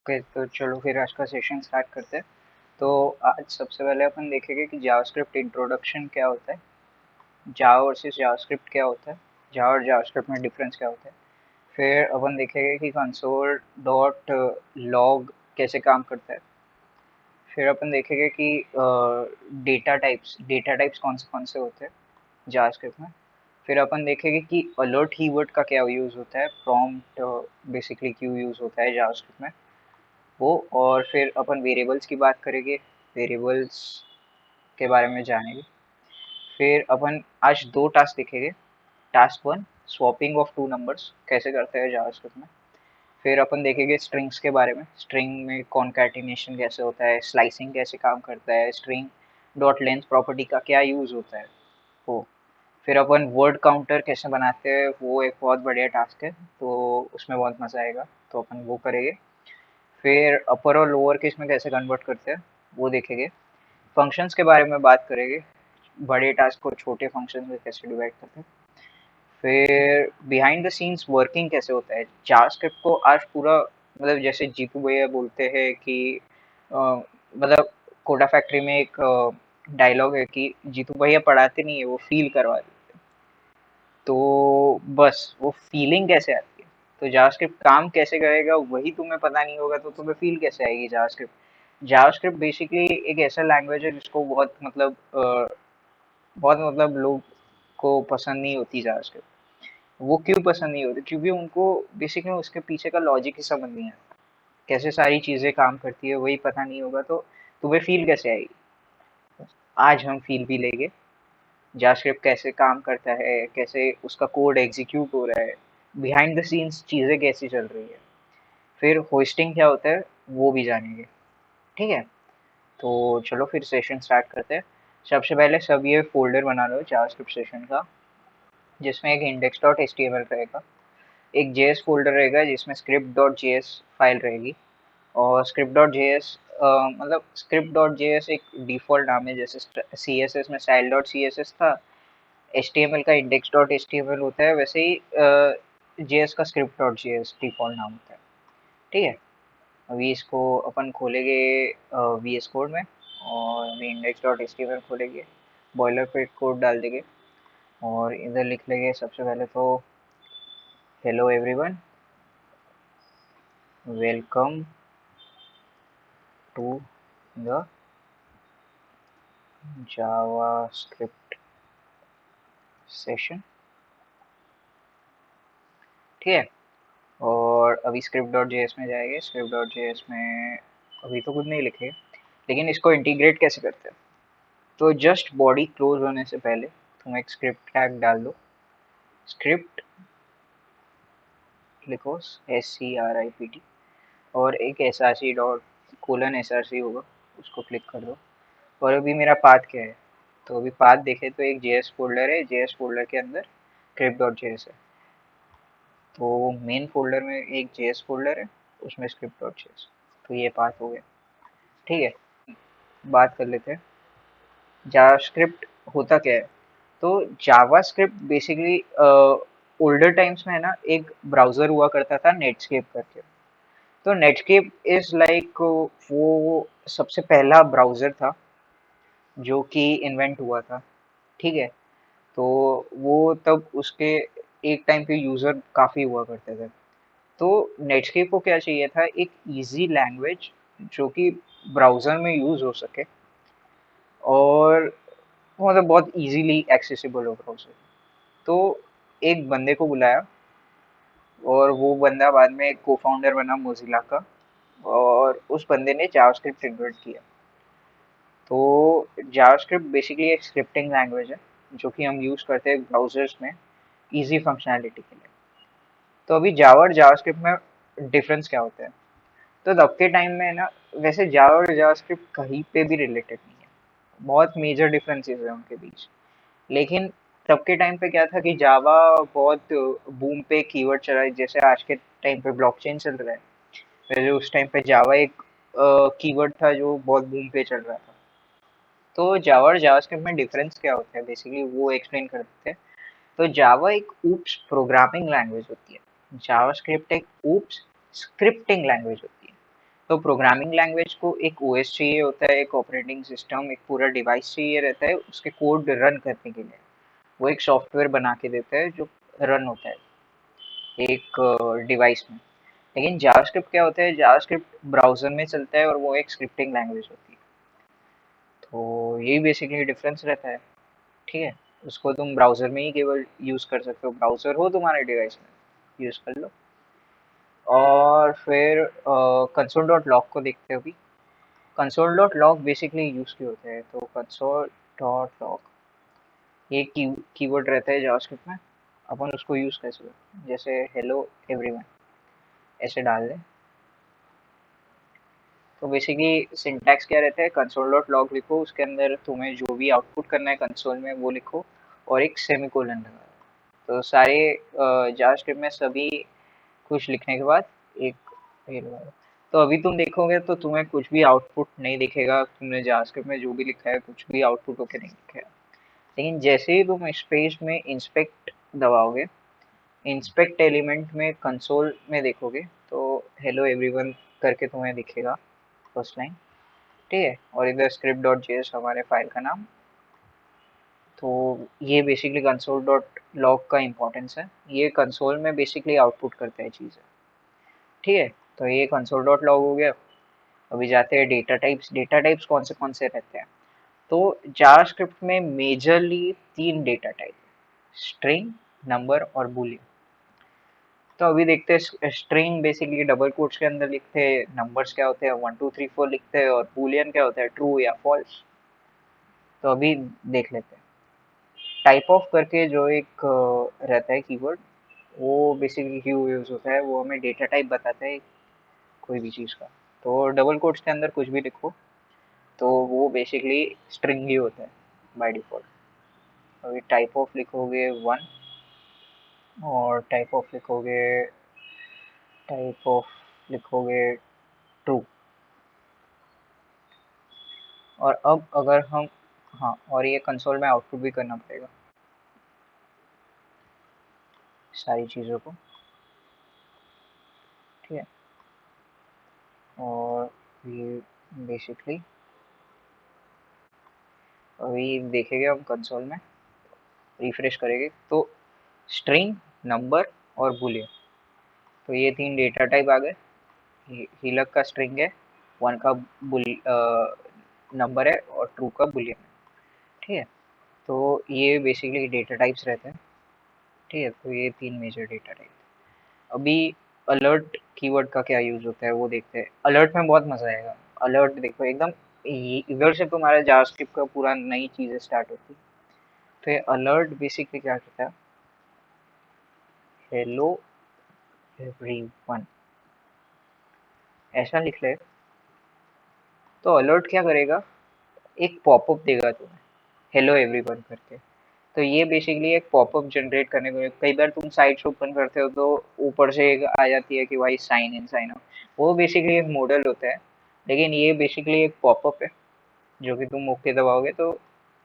Okay, तो चलो फिर आज का सेशन स्टार्ट करते हैं। तो आज सबसे पहले अपन देखेंगे कि जावास्क्रिप्ट इंट्रोडक्शन क्या होता है, जावा वर्सेस जावास्क्रिप्ट क्या होता है, जावा और जावास्क्रिप्ट में डिफरेंस क्या होता है। फिर अपन देखेंगे कि कंसोल डॉट लॉग कैसे काम करता है। फिर अपन देखेंगे कि डेटा टाइप्स कौन से होते हैं जावास्क्रिप्ट में। फिर अपन देखेंगे कि अलर्ट कीवर्ड का क्या यूज़ होता है, प्रॉम्प्ट बेसिकली क्यों यूज़ होता है जावास्क्रिप्ट में वो। और फिर अपन वेरिएबल्स की बात करेंगे, वेरिएबल्स के बारे में जानेंगे। फिर अपन आज दो टास्क देखेंगे। Task one, swapping of two numbers कैसे करते हैं जावास्क्रिप्ट में। फिर अपन देखेंगे स्ट्रिंग्स के बारे में, स्ट्रिंग में कॉन्कैटिनेशन कैसे होता है, स्लाइसिंग कैसे काम करता है, स्ट्रिंग डॉट लेंथ प्रॉपर्टी का क्या यूज़ होता है वो। फिर अपन वर्ड काउंटर कैसे बनाते हैं, वो एक बहुत बढ़िया टास्क है, तो उसमें बहुत मज़ा आएगा, तो अपन वो करेंगे। फिर अपर और लोअर केस में कैसे कन्वर्ट करते हैं वो देखेंगे। फंक्शंस के बारे में बात करेंगे, बड़े टास्क को छोटे फंक्शंस में कैसे डिवाइड करते हैं। फिर बिहाइंड द सीन्स वर्किंग कैसे होता है जावास्क्रिप्ट को आज पूरा, मतलब जैसे जीतू भैया बोलते हैं कि मतलब कोडा फैक्ट्री में एक डायलॉग है कि जीतू भैया पढ़ाते नहीं है, वो फील करवा देते हैं। तो बस वो फीलिंग कैसे आती है, तो जावास्क्रिप्ट काम कैसे करेगा वही तुम्हें पता नहीं होगा, तो तुम्हें फील कैसे आएगी जावास्क्रिप्ट। जावास्क्रिप्ट बेसिकली एक ऐसा लैंग्वेज है जिसको बहुत मतलब लोग को पसंद नहीं होती जावास्क्रिप्ट। वो क्यों पसंद नहीं होती, क्योंकि उनको बेसिकली उसके पीछे का लॉजिक ही समझ नहीं आता, कैसे सारी चीजें काम करती है वही पता नहीं होगा, तो तुम्हें फील कैसे आएगी। आज हम फील भी लेंगे जावास्क्रिप्ट कैसे काम करता है, कैसे उसका कोड एग्जीक्यूट हो रहा है, बिहाइंड द सीन्स चीजें कैसी चल रही है। फिर होस्टिंग क्या होता है वो भी जानेंगे। ठीक है, तो चलो फिर सेशन स्टार्ट करते हैं। सबसे पहले सब ये फोल्डर बना लो जावास्क्रिप्ट सेशन का, जिसमें एक index dot H T M L रहेगा, एक जेएस फोल्डर रहेगा जिसमें स्क्रिप्ट डॉट जेएस फाइल रहेगी। और स्क्रिप्ट डॉट जेएस मतलब स्क्रिप्ट डॉट जेएस एक डिफ़ॉल्ट नाम है, जैसे सी एस एस में style dot C S S था, एच टी एम एल का index dot H T M L होता है, वैसे ही जेएस का स्क्रिप्ट डॉट जेएस डिफ़ॉल्ट नाम होता है। ठीक है, अभी इसको अपन खोलेंगे वी एस कोड में, और अभी index dot H T M L खोलेंगे, बॉयलर प्लेट कोड डाल देंगे, और इधर लिख लेंगे सबसे पहले तो hello everyone, welcome to the JavaScript session. ठीक है, और अभी स्क्रिप्ट डॉट जेएस में जाएंगे, स्क्रिप्ट डॉट जेएस में अभी तो कुछ नहीं लिखे, लेकिन इसको इंटीग्रेट कैसे करते हैं। तो जस्ट बॉडी क्लोज होने से पहले तुम एक स्क्रिप्ट टैग डाल दो, स्क्रिप्ट लिखो, SCRIPT, और एक SRC डॉट कोलन SRC होगा, उसको क्लिक कर दो। और अभी मेरा पाथ क्या है, तो अभी पाथ देखे तो एक जेएस फोल्डर है, जेएस फोल्डर के अंदर स्क्रिप्ट डॉट जेएस है, तो मेन फोल्डर में एक जेएस फोल्डर है, उसमें स्क्रिप्ट डॉट जेएस, तो ये पाथ हो गया। ठीक है, बात कर लेते हैं जावास्क्रिप्ट होता क्या है। तो जावास्क्रिप्ट बेसिकली ओल्डर टाइम्स में है ना, एक ब्राउजर हुआ करता था नेटस्केप करके। तो नेटस्केप इज लाइक वो सबसे पहला ब्राउजर था जो कि इन्वेंट हुआ था। ठीक है, तो वो तब उसके एक टाइम पे यूजर काफी हुआ करते थे। तो नेटस्केप को क्या चाहिए था, एक इजी लैंग्वेज जो कि ब्राउजर में यूज हो सके, और मतलब बहुत इजीली एक्सेसिबल हो ब्राउजर। तो एक बंदे को बुलाया, और वो बंदा बाद में को फाउंडर बना मोजिला का, और उस बंदे ने जावास्क्रिप्ट इन्वेंट किया। तो जावास्क्रिप्ट बेसिकली एक स्क्रिप्टिंग लैंग्वेज है जो कि हम यूज करते हैं ब्राउजर्स में इजी फंक्शनैलिटी के लिए। तो अभी जावा और जावास्क्रिप्ट में डिफरेंस क्या होता है। तो तब के टाइम में है ना, वैसे जावा और जावास्क्रिप्ट कहीं पे भी रिलेटेड नहीं है, बहुत मेजर डिफरेंसेस है उनके बीच। लेकिन तब के टाइम पे क्या था कि जावा बहुत बूम पे कीवर्ड चला है, जैसे आज के टाइम पे ब्लॉकचेन चल रहा है, वैसे उस टाइम पे जावा एक कीवर्ड था जो बहुत बूम पे चल रहा था। तो जावा और जावास्क्रिप्ट में डिफरेंस क्या होता है बेसिकली वो एक्सप्लेन कर देते हैं। तो जावा एक ऊप्स प्रोग्रामिंग लैंग्वेज होती है, जावास्क्रिप्ट एक ऊप्स स्क्रिप्टिंग लैंग्वेज होती है। तो प्रोग्रामिंग लैंग्वेज को एक ओएस चाहिए होता है, एक ऑपरेटिंग सिस्टम, एक पूरा डिवाइस चाहिए रहता है उसके कोड रन करने के लिए। वो एक सॉफ्टवेयर बना के देता है जो रन होता है एक डिवाइस में। लेकिन जावास्क्रिप्ट क्या होता है, जावास्क्रिप्ट ब्राउजर में चलता है और वो एक स्क्रिप्टिंग लैंग्वेज होती है। तो यही बेसिकली डिफरेंस रहता है। ठीक है, उसको तुम ब्राउजर में ही केवल यूज कर सकते हो, ब्राउजर हो तुम्हारे डिवाइस में यूज कर लो। और फिर कंसोल डॉट लॉग को देखते हो अभी। Console dot log basically use क्यों होते हैं, तो कंसोल डॉट लॉग ये कीवर्ड रहता है जावास्क्रिप्ट में। अपन उसको यूज कैसे करते हैं, जैसे हेलो एवरीवन ऐसे डाल दें। तो बेसिकली सिंटैक्स क्या रहता है, कंसोल डॉट लॉग लिखो, उसके अंदर तुम्हें जो भी आउटपुट करना है कंसोल में वो लिखो और एक सेमीकोलन लगा दो। तो सारे जावास्क्रिप्ट में सभी कुछ लिखने के बाद एक ये लगा दो। तो अभी तुम देखोगे तो तुम्हें कुछ भी आउटपुट नहीं दिखेगा, तुमने जावास्क्रिप्ट में जो भी लिखा है कुछ भी आउटपुट होके नहीं दिखेगा। लेकिन जैसे ही तुम इस पेज में इंस्पेक्ट दबाओगे, इंस्पेक्ट एलिमेंट में कंसोल में देखोगे तो हेलो एवरीवन करके तुम्हें दिखेगा फर्स्ट लाइन। ठीक है, और इधर स्क्रिप्ट डॉट जेएस हमारे फाइल का नाम। तो ये बेसिकली कंसोल डॉट लॉग का इंपॉर्टेंस है, ये कंसोल में बेसिकली आउटपुट करता है चीज़ें। ठीक है, तो ये कंसोल डॉट लॉग हो गया। अभी जाते हैं डेटा टाइप्स। डेटा टाइप्स कौन से रहते हैं, तो जावास्क्रिप्ट में मेजरली तीन डेटा टाइप, स्ट्रिंग, नंबर और बूलियन। तो अभी देखते हैं स्ट्रिंग बेसिकली डबल कोट्स के अंदर लिखते हैं, नंबर्स क्या होते हैं 1 2 3 4 लिखते हैं, और बूलियन क्या होता है ट्रू या फॉल्स। तो अभी देख लेते हैं। टाइप ऑफ करके जो एक रहता है कीवर्ड, वो बेसिकली क्यों यूज होता है, वो हमें डेटा टाइप बताता है कोई भी चीज़ का। तो डबल कोट्स के अंदर कुछ भी लिखो तो वो बेसिकली स्ट्रिंग ही होता है बाय डिफॉल्ट। अभी टाइप ऑफ लिखोगे 1, और टाइप ऑफ लिखोगे 2। और अब अगर हम, हाँ, और ये कंसोल में आउटपुट भी करना पड़ेगा सारी चीज़ों को। ठीक है, और ये बेसिकली अभी देखेंगे हम कंसोल में, रिफ्रेश करेंगे तो स्ट्रिंग, नंबर और बूलियन, तो ये तीन डेटा टाइप आ गए। हीलक का स्ट्रिंग है, 1 का बुल नंबर है और 2 का बुलियन है। ठीक है, तो ये बेसिकली डेटा टाइप्स रहते हैं। ठीक है, तो ये तीन मेजर डेटा टाइप। अभी अलर्ट कीवर्ड का क्या यूज होता है वो देखते हैं। अलर्ट में बहुत मजा आएगा। अलर्ट देखो एकदम इधर से तुम्हारा जावास्क्रिप्ट का पूरा नई चीजें स्टार्ट होती है। तो ये अलर्ट बेसिकली क्या करता है, हेलो एवरीवन ऐसा लिख ले, तो अलर्ट क्या करेगा, एक पॉपअप देगा तुम्हें हेलो एवरीवन करके। तो ये बेसिकली एक पॉपअप जनरेट करने को, कई बार तुम साइट्स ओपन करते हो तो ऊपर से एक आ जाती है कि भाई साइन इन साइन आउट, वो बेसिकली एक मॉडल होता है। लेकिन ये बेसिकली एक पॉपअप है जो कि तुम ओके दबाओगे तो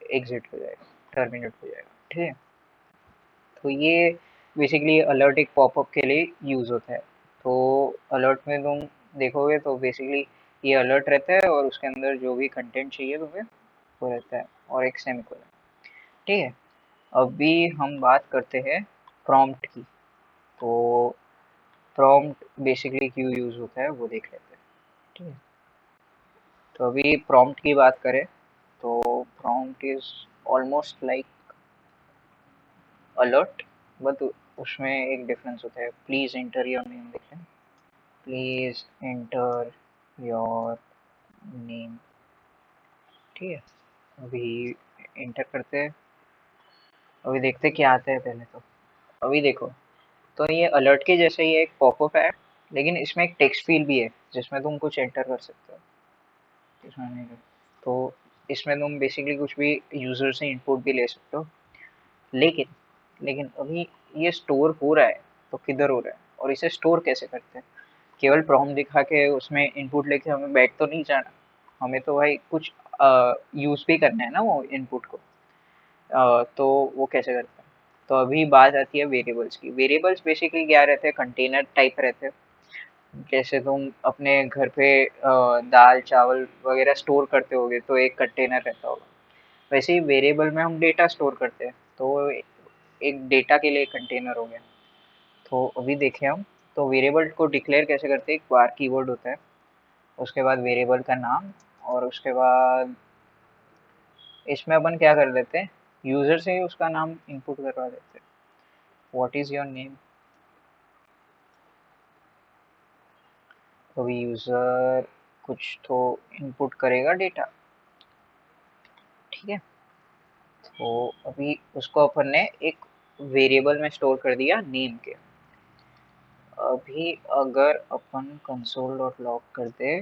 एग्जिट हो जाएगा, टर्मिनेट हो जाएगा। ठीक है, तो ये बेसिकली अलर्ट एक पॉपअप के लिए यूज होता है। तो अलर्ट में तुम देखोगे तो बेसिकली ये अलर्ट रहता है और उसके अंदर जो भी कंटेंट चाहिए तुम्हें वो रहता है, और एक सेमीकोलन। ठीक है, अभी हम बात करते हैं प्रॉम्प्ट की। तो प्रॉम्प्ट बेसिकली क्यों यूज होता है वो देख लेते हैं। ठीक है, तो अभी प्रॉम्प्ट की बात करें तो prompt is almost like alert, but उसमें एक डिफरेंस होता है। प्लीज एंटर योर नेम देख लें, प्लीज एंटर योर नेम। ठीक है, अभी एंटर करते हैं। अभी देखते हैं क्या आता है पहले तो। अभी देखो, तो ये अलर्ट के जैसे ही एक पॉपअप है, लेकिन इसमें एक टेक्स्ट फील्ड भी है जिसमें तुम कुछ एंटर कर सकते हो। इसमें नहीं कर, तो इसमें तुम बेसिकली कुछ भी यूजर से इनपुट भी ले सकते हो। लेकिन लेकिन अभी ये स्टोर हो रहा है, तो किधर हो रहा है और इसे स्टोर कैसे करते हैं। केवल प्रॉम्प्ट दिखा के उसमें इनपुट लेके हमें बैठ तो नहीं जाना, हमें तो भाई कुछ यूज भी करना है ना वो इनपुट को। तो वो कैसे करते हैं, तो अभी बात आती है वेरिएबल्स की। वेरिएबल्स बेसिकली क्या रहते हैं, कंटेनर टाइप रहते हैं जैसे तुम अपने घर पे दाल चावल वगैरह स्टोर करते होगे तो एक कंटेनर रहता होगा, वैसे ही वेरिएबल में हम डेटा स्टोर करते हैं, तो वो एक डेटा के लिए कंटेनर हो गया। तो अभी देखें हम, तो वेरिएबल को डिक्लेयर कैसे करते हैं, एक बार कीवर्ड होता है, उसके बाद वेरिएबल का नाम, और उसके बाद इसमें अपन क्या कर देते हैं, यूजर से ही उसका नाम इनपुट करवा देते हैं। व्हाट इज योर नेम, अभी यूजर कुछ तो इनपुट करेगा डेटा, ठीक है। तो अभी उसको अपन ने एक वेरिएबल में स्टोर कर दिया नेम के। अभी अगर अपन कंसोल डॉट लॉग कर दे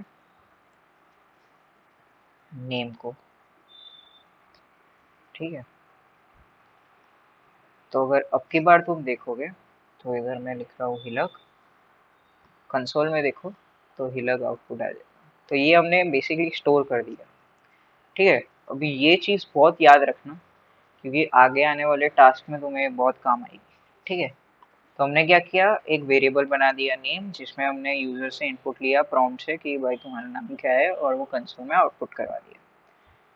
नेम को, ठीक है, तो अगर अब की बार तुम देखोगे तो इधर मैं लिख रहा हूँ हिलक, कंसोल में देखो तो हिलक आउटपुट आ जाएगा। तो ये हमने बेसिकली स्टोर कर दिया, ठीक है। अभी ये चीज़ बहुत याद रखना, क्योंकि आगे आने वाले टास्क में तुम्हें बहुत काम आएगी, ठीक है। तो हमने क्या किया, एक वेरिएबल बना दिया नेम, जिसमें हमने यूजर से इनपुट लिया प्रॉम्प्ट से कि भाई तुम्हारा नाम क्या है, और वो कंसोल में आउटपुट करवा दिया,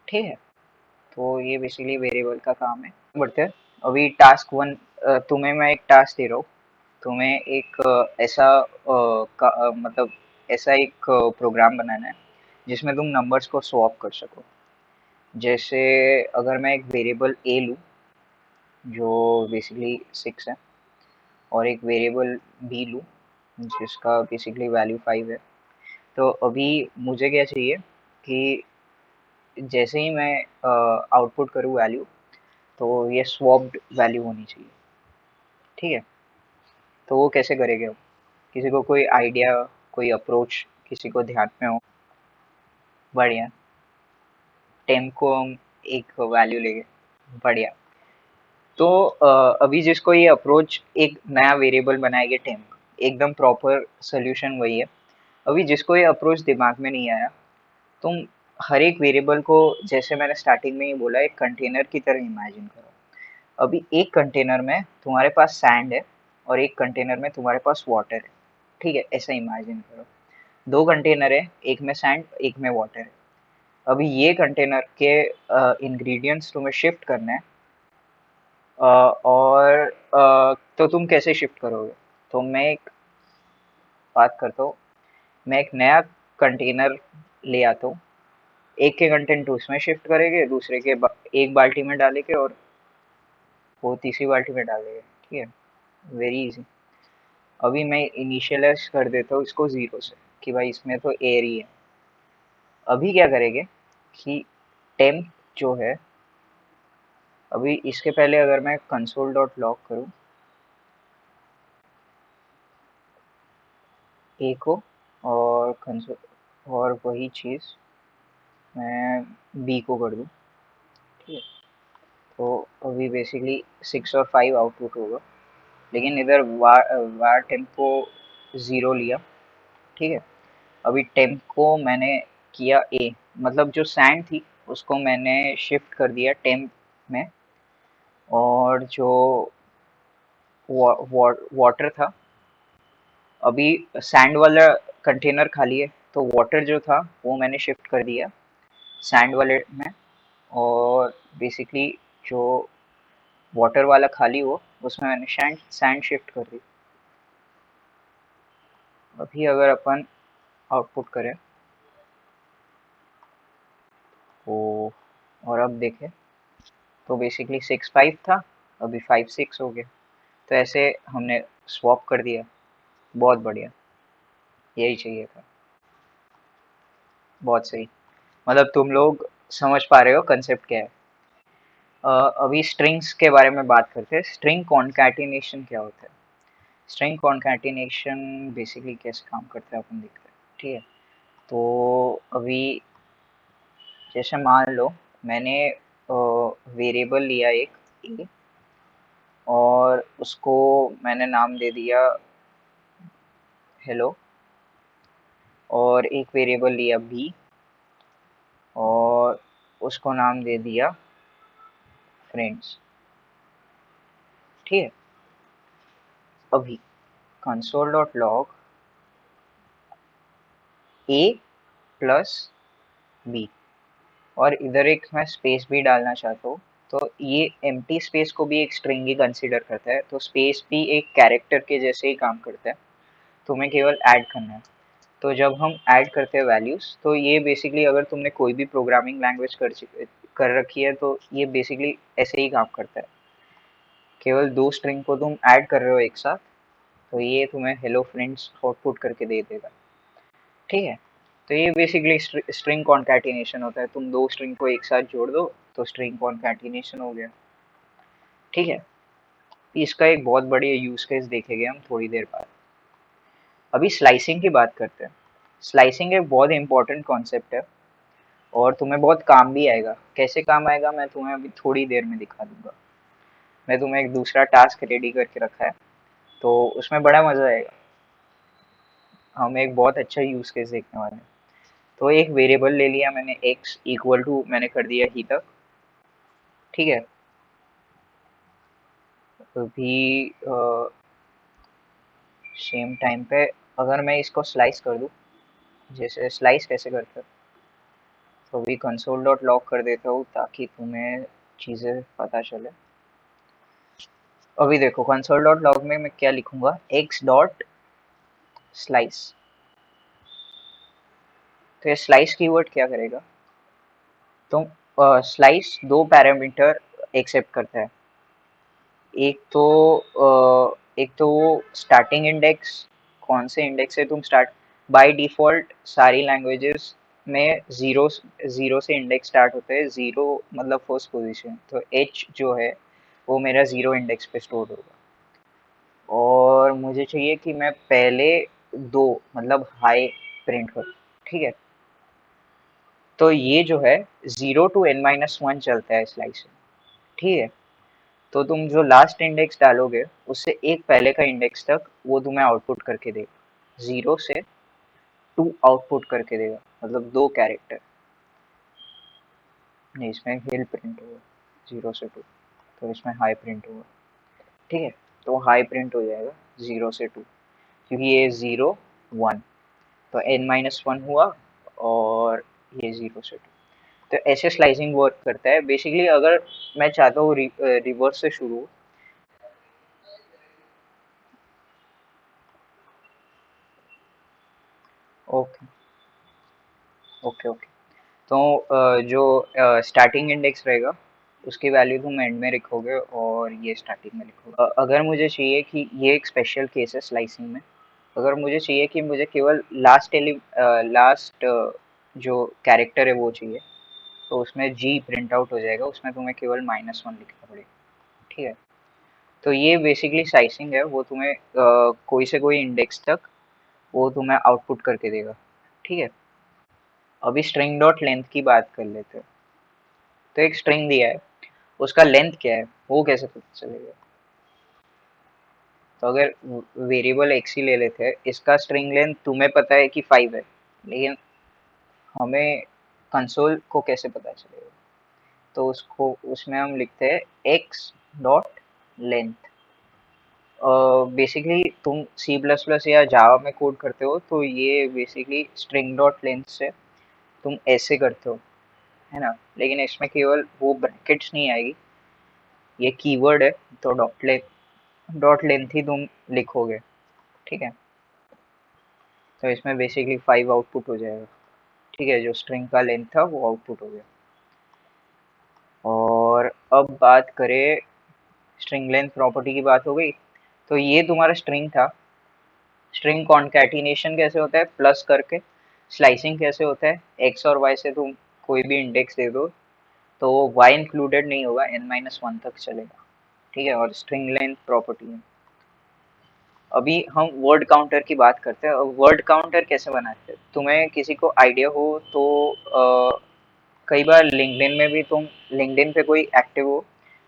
ठीक है। तो ये बेसिकली वेरिएबल का काम है। बढ़ते हैं, अभी टास्क वन, तुम्हें मैं एक टास्क दे रहा हूँ, तुम्हें एक मतलब ऐसा एक प्रोग्राम बनाना है जिसमें तुम नंबर्स को स्वैप कर सको। जैसे अगर मैं एक वेरिएबल ए लूँ जो बेसिकली 6 है, और एक वेरिएबल बी लूँ जिसका बेसिकली वैल्यू 5 है, तो अभी मुझे क्या चाहिए कि जैसे ही मैं आउटपुट करूँ वैल्यू, तो ये स्वैप्ड वैल्यू होनी चाहिए, ठीक है। तो वो कैसे करेंगे हम, किसी को कोई आइडिया, कोई अप्रोच किसी को ध्यान में हो? बढ़िया, टेम को हम एक वैल्यू लेंगे, बढ़िया। तो अभी जिसको ये अप्रोच, एक नया वेरिएबल बनाएंगे टेम, एकदम प्रॉपर सोल्यूशन वही है। अभी जिसको ये अप्रोच दिमाग में नहीं आया, तुम हर एक वेरिएबल को, जैसे मैंने स्टार्टिंग में ही बोला, एक कंटेनर की तरह इमेजिन करो। अभी एक कंटेनर में तुम्हारे पास सैंड है, और एक कंटेनर में तुम्हारे पास वाटर है, ठीक है, ऐसा इमेजिन करो। दो कंटेनर है, एक में सैंड एक में वाटर है। अभी ये कंटेनर के इंग्रेडिएंट्स तुम्हें शिफ्ट करना है, और तो तुम कैसे शिफ्ट करोगे? तो मैं एक बात करता हूँ, मैं एक नया कंटेनर ले आता हूँ, एक के कंटेंट उसमें शिफ्ट करेंगे, दूसरे के एक बाल्टी में डालेंगे, और वो तीसरी बाल्टी में डालेंगे, ठीक है, वेरी इजी। अभी मैं इनिशियलाइज कर देता हूँ इसको जीरो से, कि भाई इसमें तो एयर ही है। अभी क्या करेंगे कि टेम्प जो है, अभी इसके पहले अगर मैं कंसोल डॉट लॉग करूँ ए को, और कंसोल, और वही चीज़ मैं बी को कर दूँ, ठीक है। तो अभी बेसिकली 6 और 5 आउटपुट होगा, लेकिन इधर वार वार टेम्प को ज़ीरो लिया, ठीक है। अभी टेम्प को मैंने किया ए, मतलब जो सैंड थी उसको मैंने शिफ्ट कर दिया टेम्प में, और जो वाटर था, अभी सैंड वाला कंटेनर खाली है, तो वाटर जो था वो मैंने शिफ्ट कर दिया सैंड वाले में, और बेसिकली जो वाटर वाला खाली हो उसमें मैंने सैंड सैंड शिफ्ट कर दी। अभी अगर अपन आउटपुट करें तो, और अब देखें, तो बेसिकली 6 5 था, अभी 5 6 हो गया। तो ऐसे हमने स्वैप कर दिया, बहुत बढ़िया, यही चाहिए था, बहुत सही। मतलब तुम लोग समझ पा रहे हो कंसेप्ट क्या है। अभी स्ट्रिंग्स के बारे में बात करते हैं, स्ट्रिंग कॉन्कैटिनेशन क्या होता है। स्ट्रिंग कॉन्कैटिनेशन बेसिकली कैसे काम करता है अपन देखते हैं, ठीक है। तो अभी जैसे मान लो मैंने वेरिएबल लिया एक ए, और उसको मैंने नाम दे दिया हेलो, और एक वेरिएबल लिया बी, और उसको नाम दे दिया फ्रेंड्स, ठीक है। अभी कंसोल डॉट लॉग ए प्लस बी, और इधर एक मैं स्पेस भी डालना चाहता हूँ, तो ये एम्प्टी स्पेस को भी एक स्ट्रिंग ही कंसीडर करता है, तो स्पेस भी एक कैरेक्टर के जैसे ही काम करता है, तो हमें केवल ऐड करना है। तो जब हम ऐड करते हैं वैल्यूज, तो ये बेसिकली अगर तुमने कोई भी प्रोग्रामिंग लैंग्वेज कर रखी है, तो ये बेसिकली ऐसे ही काम करता है। केवल दो स्ट्रिंग को तुम ऐड कर रहे हो एक साथ, तो ये तुम्हें हेलो फ्रेंड्स आउटपुट करके दे देगा। ठीक है, तो ये बेसिकली स्ट्रिंग कॉन्कैटिनेशन होता है, तुम दो स्ट्रिंग को एक साथ जोड़ दो तो स्ट्रिंग कॉन्कैटिनेशन हो गया। ठीक है, इसका एक बहुत बढ़िया यूज केस देखेंगे हम थोड़ी देर बाद। अभी स्लाइसिंग की बात करते हैं। स्लाइसिंग एक बहुत इंपॉर्टेंट कॉन्सेप्ट है, और तुम्हें बहुत काम भी आएगा। कैसे काम आएगा मैं तुम्हें अभी थोड़ी देर में दिखा दूंगा। मैं तुम्हें एक दूसरा टास्क रेडी करके रखा है, तो उसमें बड़ा मजा आएगा। हम एक बहुत अच्छा यूज केस देखने वाले हैं। तो एक वेरिएबल ले लिया मैंने, x इक्वल टू मैंने कर दिया ही तक। ठीक है, अभी सेम टाइम पे अगर मैं इसको स्लाइस कर दूं, जैसे स्लाइस कैसे करते हैं, तो अभी कंसोल डॉट लॉग कर देता हूँ ताकि तुम्हें चीज़ें पता चले। अभी देखो कंसोल डॉट लॉग में मैं क्या लिखूंगा, x डॉट स्लाइस। तो ये स्लाइस कीवर्ड क्या करेगा, तो स्लाइस दो पैरामीटर एक्सेप्ट करता है। एक तो एक तो वो स्टार्टिंग इंडेक्स, कौन से इंडेक्स से तुम स्टार्ट। बाय डिफॉल्ट सारी लैंग्वेजेस में जीरो जीरो से इंडेक्स स्टार्ट होते हैं। जीरो मतलब फर्स्ट पोजीशन, तो एच जो है वो मेरा जीरो इंडेक्स पे स्टोर होगा। और मुझे चाहिए कि मैं पहले दो मतलब हाई प्रिंट करूँ। ठीक है, तो ये जो है 0 to n-1 चलता है स्लाइस में। ठीक है, तो तुम जो लास्ट इंडेक्स डालोगे उससे एक पहले का इंडेक्स तक वो तुम्हें आउटपुट करके देगा। 0 से 2 आउटपुट करके देगा, मतलब दो कैरेक्टर। नहीं, इसमें हिल प्रिंट होगा 0 से 2, तो इसमें हाई प्रिंट होगा। ठीक है, तो हाई प्रिंट हो जाएगा 0 से 2, क्योंकि ये 0 1, तो n-1 हुआ, और ये 0 से 2। तो ऐसे स्लाइसिंग वर्क करता है बेसिकली। अगर मैं चाहता हूँ रिवर्स से शुरू। ओके ओके ओके, तो जो स्टार्टिंग इंडेक्स रहेगा उसकी वैल्यू तुम एंड में लिखोगे, और ये स्टार्टिंग में लिखोगे। अगर मुझे चाहिए कि ये एक स्पेशल केस है स्लाइसिंग में, अगर मुझे चाहिए कि मुझे केवल लास्ट जो कैरेक्टर है वो चाहिए, तो उसमें जी प्रिंट आउट हो जाएगा, उसमें तुम्हें केवल -1 लिखना पड़ेगा। ठीक है, तो ये बेसिकली स्लाइसिंग है, वो तुम्हें कोई से कोई इंडेक्स तक वो तुम्हें आउटपुट करके देगा। ठीक है, अभी स्ट्रिंग डॉट लेंथ की बात कर लेते हैं। तो एक स्ट्रिंग दिया है, उसका लेंथ क्या है वो कैसे पता चलेगा। तो अगर वेरिएबल एक्स ही ले लेते हैं, इसका स्ट्रिंग लेंथ तुम्हें पता है कि 5 है, लेकिन हमें कंसोल को कैसे पता चलेगा। तो उसको उसमें हम लिखते हैं एक्स डॉट लेंथ। बेसिकली तुम सी प्लस प्लस या जावा में कोड करते हो, तो ये बेसिकली स्ट्रिंग डॉट लेंथ से तुम ऐसे करते हो, है ना। लेकिन इसमें केवल वो ब्रैकेट्स नहीं आएगी, ये कीवर्ड है, तो डॉट लेंथ ही तुम लिखोगे। ठीक है, तो इसमें बेसिकली 5 आउटपुट हो जाएगा। ठीक है, जो स्ट्रिंग का लेंथ था वो आउटपुट हो गया। और अब बात करें, स्ट्रिंग लेंथ प्रॉपर्टी की बात हो गई, तो ये तुम्हारा स्ट्रिंग था। स्ट्रिंग कॉन्कैटिनेशन कैसे होता है, प्लस करके। स्लाइसिंग कैसे होता है, एक्स और वाई से तुम कोई भी इंडेक्स दे दो, तो वाई इंक्लूडेड नहीं होगा, n-1 तक चलेगा। ठीक है, और स्ट्रिंग लेंथ प्रॉपर्टी है। अभी हम वर्ड काउंटर की बात करते हैं। वर्ड काउंटर कैसे बनाते हैं, तुम्हें किसी को आइडिया हो तो कई बार लिंक्डइन में भी तुम, लिंक्डइन पे कोई एक्टिव हो,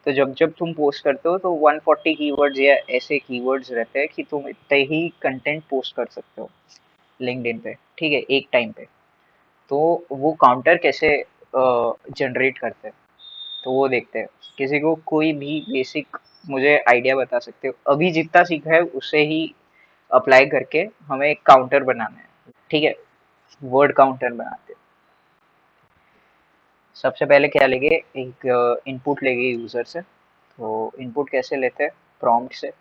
तो जब जब तुम पोस्ट करते हो तो 140 कीवर्ड्स या ऐसे कीवर्ड्स रहते हैं कि तुम इतने ही कंटेंट पोस्ट कर सकते हो लिंक्डइन पे। ठीक है, एक टाइम पे। तो वो काउंटर कैसे जनरेट करते हैं, तो वो देखते हैं। किसी को कोई भी बेसिक मुझे आइडिया बता सकते हो, अभी जितना सीखा है उससे ही अप्लाई करके हमें एक काउंटर बनाना है। ठीक है, वर्ड काउंटर बनाते हैं। सबसे पहले क्या लेंगे, एक इनपुट लेंगे यूजर से। तो इनपुट कैसे लेते हैं, प्रॉम्प्ट से।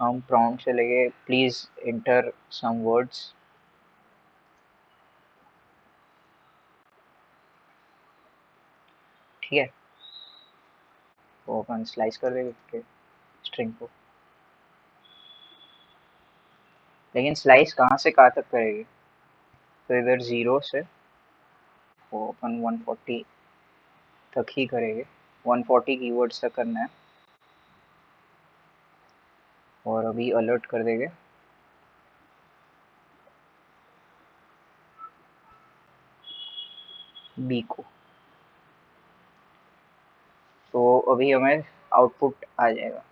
हम प्रॉम्प्ट से लेंगे प्लीज इंटर सम वर्ड्स। ठीक है, तो अपन स्लाइस कर देंगे स्ट्रिंग को। लेकिन स्लाइस कहाँ से कहाँ तक करेंगे, तो इधर 0 से वो अपन 140 तक ही करेंगे। 140 कीवर्ड्स तक करना है। और अभी अलर्ट कर देंगे बी को। तो अभी हमें आउटपुट आ जाएगा।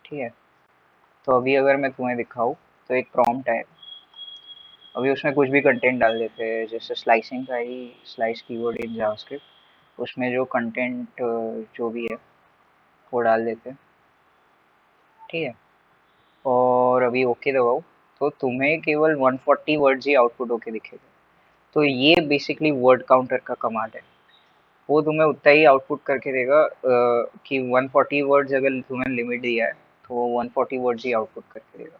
ठीक है, तो अभी अगर मैं तुम्हें दिखाऊँ तो एक प्रॉम्प्ट है। अभी उसमें कुछ भी कंटेंट डाल देते हैं, जैसे स्लाइसिंग का ही स्लाइस कीवर्ड इन जावास्क्रिप्ट, उसमें जो कंटेंट जो भी है वो डाल देते हैं। ठीक है, और अभी ओके दबाओ तो तुम्हें केवल 140 वर्ड्स ही आउटपुट होके दिखेगा। तो ये बेसिकली वर्ड काउंटर का कमाल है। वो तुम्हें उतना ही आउटपुट करके देगा कि 140 वर्ड्स अगर तुम्हें लिमिट दिया है तो वो 140 वर्ड्स ही आउटपुट करके देगा।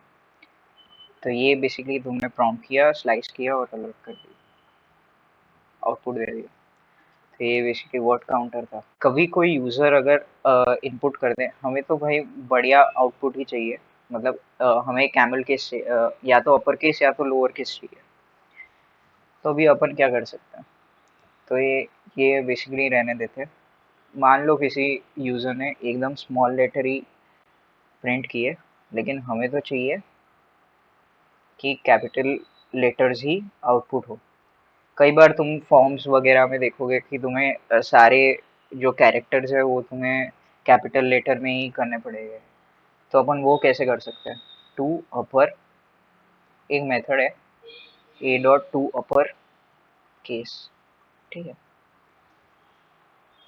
तो ये बेसिकली तुमने प्रॉम्प्ट किया, स्लाइस किया और अलर्ट कर दिया, आउटपुट दे दिया। तो ये बेसिकली वर्ड काउंटर था। कभी कोई यूज़र अगर इनपुट कर दे, हमें तो भाई बढ़िया आउटपुट ही चाहिए। मतलब हमें कैमल केस से या तो अपर केस या तो लोअर केस चाहिए। तो अभी अपन क्या कर सकते हैं, तो ये बेसिकली रहने देते हैं। मान लो किसी यूज़र ने एकदम स्मॉल लेटर ही प्रिंट किए, लेकिन हमें तो चाहिए कि कैपिटल लेटर्स ही आउटपुट हो। कई बार तुम फॉर्म्स वगैरह में देखोगे कि तुम्हें सारे जो कैरेक्टर्स है वो तुम्हें कैपिटल लेटर में ही करने पड़ेंगे। तो अपन वो कैसे कर सकते हैं, टू अपर, एक मेथड है ए डॉट टू अपर केस। ठीक है,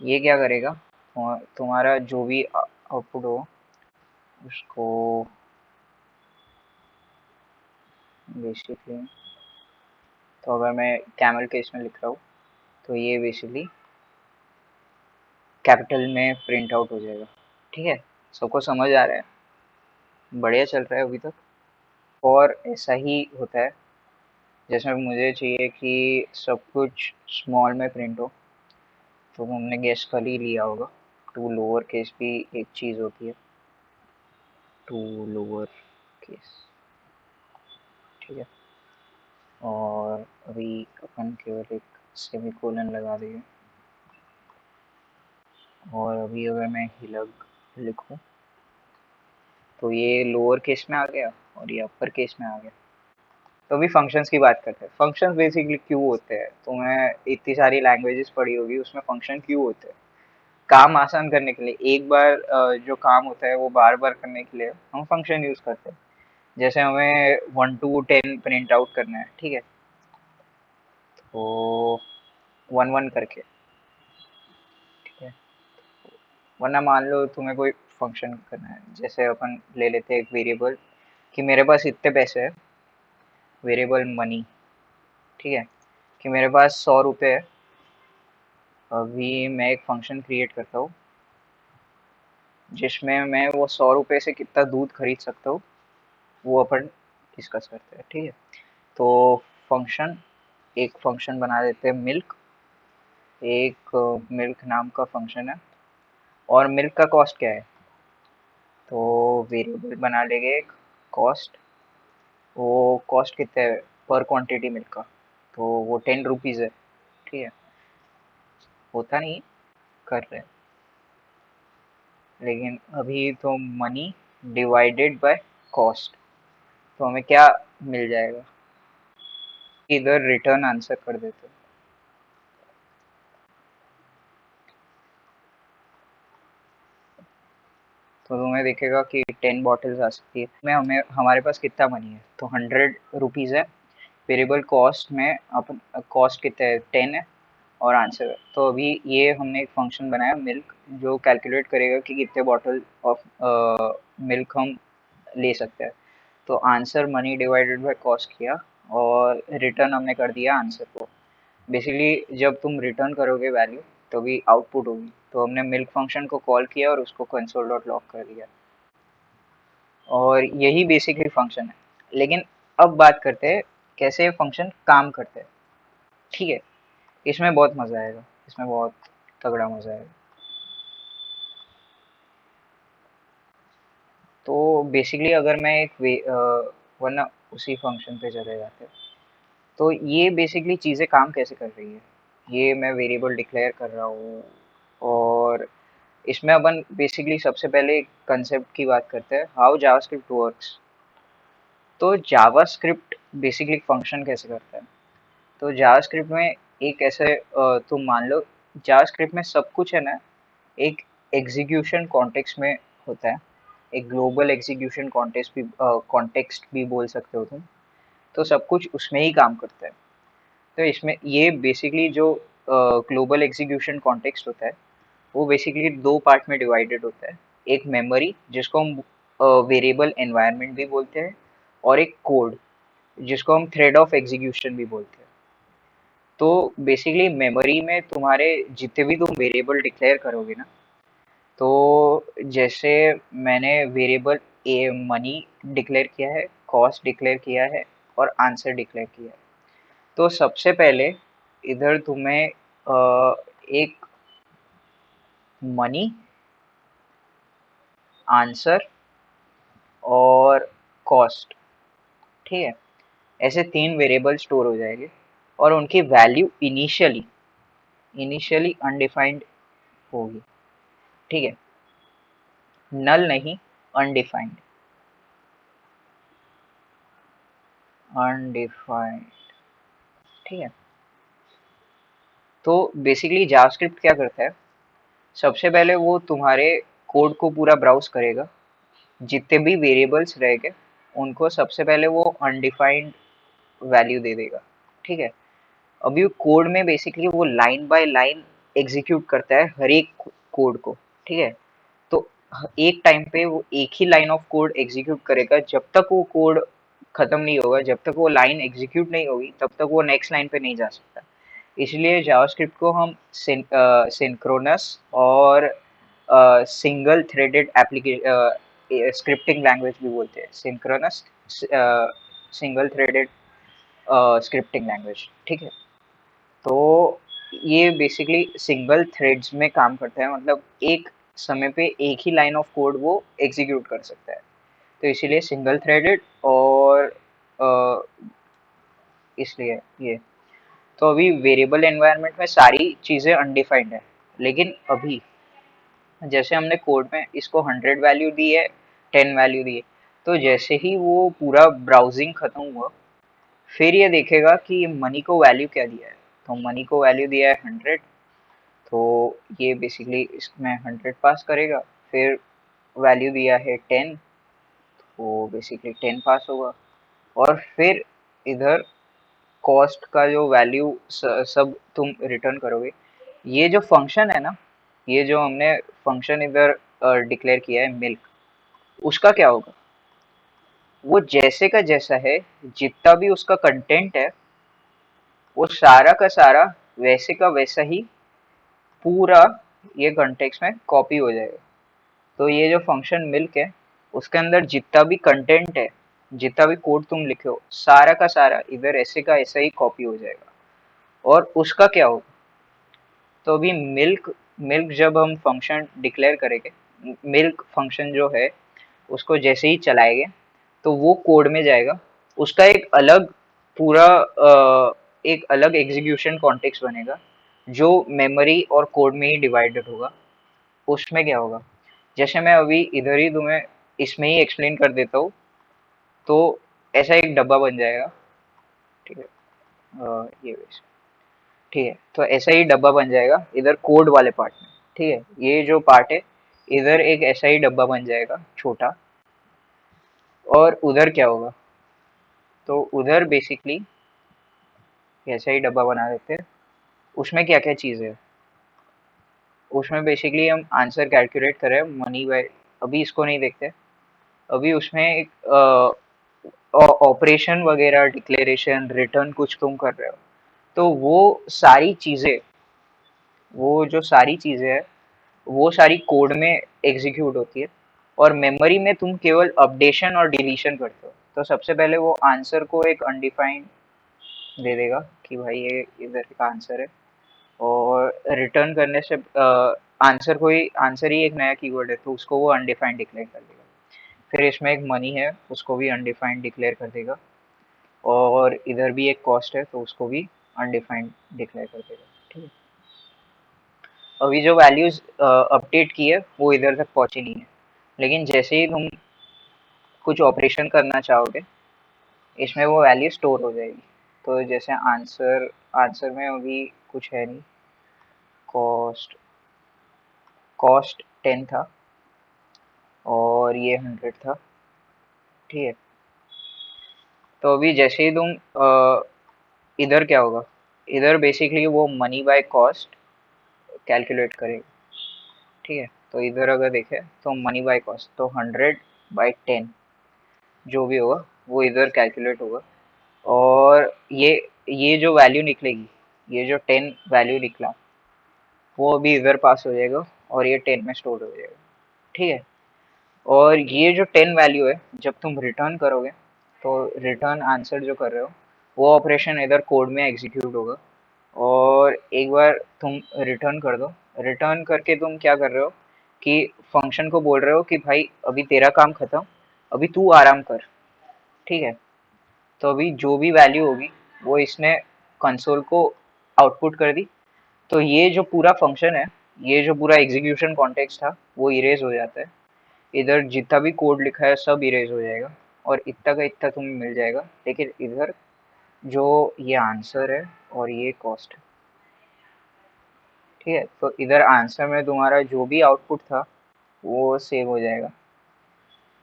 ये क्या करेगा, तुम्हारा जो भी आउटपुट हो उसको बेसिकली, तो अगर मैं कैमल केस में लिख रहा हूँ तो ये बेसिकली कैपिटल में प्रिंट आउट हो जाएगा। ठीक है, सबको समझ आ रहा है, बढ़िया चल रहा है अभी तक। और ऐसा ही होता है, जैसे मुझे चाहिए कि सब कुछ स्मॉल में प्रिंट हो, तो हमने गेस कर ही लिया होगा, टू लोअर केस भी एक चीज़ होती है, टू लोअर केस। ठीक है, और अभी अपन केवल एक सेमीकोलन लगा देंगे। और अभी अगर मैं हिलग लिखूं तो ये लोअर केस में आ गया और ये अपर केस में आ गया। तो अभी फंक्शंस की बात करते हैं। फंक्शंस बेसिकली क्यों होते हैं, तुम्हें इतनी सारी लैंग्वेजेस पढ़ी होगी, उसमें फंक्शन क्यों होते हैं, काम आसान करने के लिए। एक बार जो काम होता है वो बार बार करने के लिए हम फंक्शन यूज करते हैं। जैसे हमें 1 to 10 प्रिंट आउट करना है, ठीक है, तो 1 1 करके। ठीक है, वरना मान लो तुम्हें कोई फंक्शन करना है, जैसे अपन ले लेते हैं एक वेरिएबल कि मेरे पास इतने पैसे है, वेरिएबल मनी। ठीक है, कि मेरे पास 100 रुपये है। अभी मैं एक फंक्शन क्रिएट करता हूँ जिसमें मैं वो 100 रुपये से कितना दूध खरीद सकता हूँ वो अपन डिस्कस करते हैं। ठीक है, तो फंक्शन, एक फंक्शन बना देते हैं मिल्क, एक मिल्क नाम का फंक्शन है। और मिल्क का कॉस्ट क्या है, तो वेरिएबल बना लेंगे एक कॉस्ट। वो कॉस्ट कितना है पर क्वांटिटी मिल्क का, तो वो 10 रुपीज़ है। ठीक है, होता नहीं, कर रहे हैं, लेकिन अभी तो मनी डिवाइडेड बाय कॉस्ट, तो हमें क्या मिल जाएगा, इधर रिटर्न आंसर कर देते हैं। तो तुम्हें दिखेगा कि 10 बॉटल्स आ सकती है। में हमें हमारे पास कितना मनी है, तो 100 रुपीज़ है। वेरिएबल कॉस्ट में अपन कॉस्ट कितना है, 10 है, और आंसर है। तो अभी ये हमने एक फंक्शन बनाया मिल्क, जो कैलकुलेट करेगा कि कितने बॉटल ऑफ मिल्क हम ले सकते हैं। तो answer money divided by cost किया, और रिटर्न हमने कर दिया आंसर को। बेसिकली जब तुम रिटर्न करोगे वैल्यू तो भी आउटपुट होगी, तो हमने मिल्क फंक्शन को कॉल किया और उसको कंसोल डॉट लॉग कर दिया, और यही बेसिकली फंक्शन है। लेकिन अब बात करते हैं कैसे ये फंक्शन काम करते हैं। ठीक है, इसमें बहुत मजा आएगा, इसमें बहुत तगड़ा मजा आएगा। तो बेसिकली अगर मैं वरना उसी फंक्शन पे चले जाते हैं, तो ये बेसिकली चीज़ें काम कैसे कर रही है। ये मैं वेरिएबल डिक्लेयर कर रहा हूँ, और इसमें अपन बेसिकली सबसे पहले कंसेप्ट की बात करते हैं, हाउ जावास्क्रिप्ट वर्क्स। तो जावास्क्रिप्ट बेसिकली फंक्शन कैसे करता है। तो जावास्क्रिप्ट में एक ऐसे तुम मान लो जावास्क्रिप्ट में सब कुछ है ना, एक एग्जीक्यूशन कॉन्टेक्स्ट में होता है। एक ग्लोबल एग्जीक्यूशन कॉन्टेक्स्ट भी बोल सकते हो तुम। तो सब कुछ उसमें ही काम करता है। तो इसमें ये बेसिकली जो ग्लोबल एग्जीक्यूशन कॉन्टेक्स्ट होता है, वो बेसिकली दो पार्ट में डिवाइडेड होता है। एक मेमोरी जिसको हम वेरिएबल एनवायरनमेंट भी बोलते हैं, और एक कोड जिसको हम थ्रेड ऑफ एग्जीक्यूशन भी बोलते हैं। तो बेसिकली मेमोरी में तुम्हारे जितने भी तुम वेरिएबल डिक्लेयर करोगे ना, तो जैसे मैंने वेरिएबल ए मनी डिक्लेयर किया है, कॉस्ट डिक्लेयर किया है, और आंसर डिक्लेयर किया है। तो सबसे पहले इधर तुम्हें एक मनी, आंसर और कॉस्ट, ठीक है, ऐसे तीन वेरिएबल स्टोर हो जाएंगे, और उनकी वैल्यू इनिशियली इनिशियली अनडिफाइंड होगी। ठीक है, नल नहीं, अनडिफाइंड, अनडिफाइंड। ठीक है, तो बेसिकली जावास्क्रिप्ट क्या करता है, सबसे पहले वो तुम्हारे कोड को पूरा ब्राउज करेगा, जितने भी वेरिएबल्स रहेंगे उनको सबसे पहले वो अनडिफाइंड वैल्यू दे देगा। ठीक है, अभी कोड में बेसिकली वो लाइन बाय लाइन एग्जीक्यूट करता है हर एक कोड को। ठीक है, तो एक टाइम पे वो एक ही लाइन ऑफ कोड एग्जीक्यूट करेगा, जब तक वो कोड खत्म नहीं होगा, जब तक वो लाइन एग्जीक्यूट नहीं होगी तब तक वो नेक्स्ट लाइन पे नहीं जा सकता। इसलिए जावास्क्रिप्ट को हम सिंक्रोनस और सिंगल थ्रेडेड स्क्रिप्टिंग लैंग्वेज भी बोलते हैं, synchronous single threaded scripting language. ठीक है, तो ये बेसिकली सिंगल थ्रेड्स में काम करता है, मतलब एक समय पे एक ही लाइन ऑफ कोड वो एग्जीक्यूट कर सकता है, तो इसीलिए सिंगल थ्रेडेड। और इसलिए ये, तो अभी वेरिएबल एनवायरनमेंट में सारी चीज़ें अनडिफाइंड है। लेकिन अभी जैसे हमने कोड में इसको 100 वैल्यू दी है, 10 वैल्यू दी है, तो जैसे ही वो पूरा ब्राउजिंग खत्म हुआ, फिर ये देखेगा कि मनी को वैल्यू क्या दिया है। तो मनी को वैल्यू दिया है 100, तो ये बेसिकली इसमें 100 पास करेगा। फिर वैल्यू दिया है 10, तो बेसिकली 10 पास होगा। और फिर इधर कॉस्ट का जो वैल्यू सब तुम रिटर्न करोगे। ये जो फंक्शन है ना, ये जो हमने फंक्शन इधर डिक्लेयर किया है मिल्क, उसका क्या होगा, वो जैसे का जैसा है, जितना भी उसका कंटेंट है वो सारा का सारा वैसे का वैसा ही पूरा ये कंटेक्स्ट में कॉपी हो जाएगा। तो ये जो फंक्शन मिल्क है, उसके अंदर जितना भी कंटेंट है, जितना भी कोड तुम लिखे हो, सारा का सारा इधर ऐसे का ऐसा ही कॉपी हो जाएगा। और उसका क्या होगा, तो अभी मिल्क मिल्क जब हम फंक्शन डिक्लेयर करेंगे, मिल्क फंक्शन जो है उसको जैसे ही चलाएंगे, तो वो कोड में जाएगा। उसका एक अलग पूरा एक अलग एग्जीक्यूशन कॉन्टेक्स्ट बनेगा, जो मेमोरी और कोड में ही डिवाइडेड होगा। उसमें क्या होगा, जैसे मैं अभी इधर ही तुम्हें इसमें ही एक्सप्लेन कर देता हूँ। तो ऐसा एक डब्बा बन जाएगा। ठीक है, ये वैसे, ठीक है, तो ऐसा ही डब्बा बन जाएगा इधर कोड वाले पार्ट में। ठीक है, ये जो पार्ट है, इधर एक ऐसा ही डब्बा बन जाएगा छोटा। और उधर क्या होगा, तो उधर बेसिकली ऐसा ही डब्बा बना देते हैं। उसमें क्या क्या चीज़ है, उसमें बेसिकली हम आंसर कैलकुलेट करें, मनी बाय, अभी इसको नहीं देखते। अभी उसमें एक ऑपरेशन वगैरह, डिक्लेरेशन, रिटर्न कुछ तुम कर रहे हो, तो सारी चीजें वो जो सारी चीजें है वो सारी कोड में एग्जीक्यूट होती है, और मेमोरी में तुम केवल अपडेशन और डिलीशन करते हो। तो सबसे पहले वो आंसर को एक अनडिफाइंड दे देगा कि भाई ये इधर का आंसर है, और रिटर्न करने से आंसर को ही, आंसर ही एक नया कीवर्ड है तो उसको वो अनडिफाइंड डिक्लेयर कर देगा। फिर इसमें एक मनी है, उसको भी अनडिफाइंड डिक्लेयर कर देगा, और इधर भी एक कॉस्ट है तो उसको भी अनडिफाइंड डिक्लेयर कर देगा। ठीक है, अभी जो वैल्यूज अपडेट की है वो इधर तक पहुंची नहीं है, लेकिन जैसे ही तुम कुछ ऑपरेशन करना चाहोगे इसमें वो वैल्यू स्टोर हो जाएगी। तो जैसे आंसर, आंसर में अभी कुछ है नहीं, कॉस्ट, कॉस्ट 10 था और ये 100 था। ठीक है, तो अभी जैसे ही तुम इधर क्या होगा, इधर बेसिकली वो मनी बाय कॉस्ट कैलकुलेट करेगा। ठीक है, तो इधर अगर देखें तो मनी बाय कॉस्ट, तो 100/10 जो भी होगा वो इधर कैलकुलेट होगा, और ये जो वैल्यू निकलेगी, ये जो 10 वैल्यू निकला वो अभी इधर पास हो जाएगा और ये 10 में स्टोर हो जाएगा। ठीक है, और ये जो 10 वैल्यू है जब तुम रिटर्न करोगे, तो रिटर्न आंसर जो कर रहे हो वो ऑपरेशन इधर कोड में एग्जीक्यूट होगा, और एक बार तुम रिटर्न कर दो, रिटर्न करके तुम क्या कर रहे हो कि फंक्शन को बोल रहे हो कि भाई अभी तेरा काम खत्म, अभी तू आराम कर। ठीक है, तो अभी जो भी वैल्यू होगी वो इसने कंसोल को आउटपुट कर दी, तो ये जो पूरा फंक्शन है, ये जो पूरा एग्जीक्यूशन कॉन्टेक्स्ट था वो इरेज हो जाता है, इधर जितना भी कोड लिखा है सब इरेज हो जाएगा, और इतना का इतना तुम्हें मिल जाएगा, लेकिन इधर जो ये आंसर है और ये कॉस्ट है। ठीक है, तो इधर आंसर में तुम्हारा जो भी आउटपुट था वो सेव हो जाएगा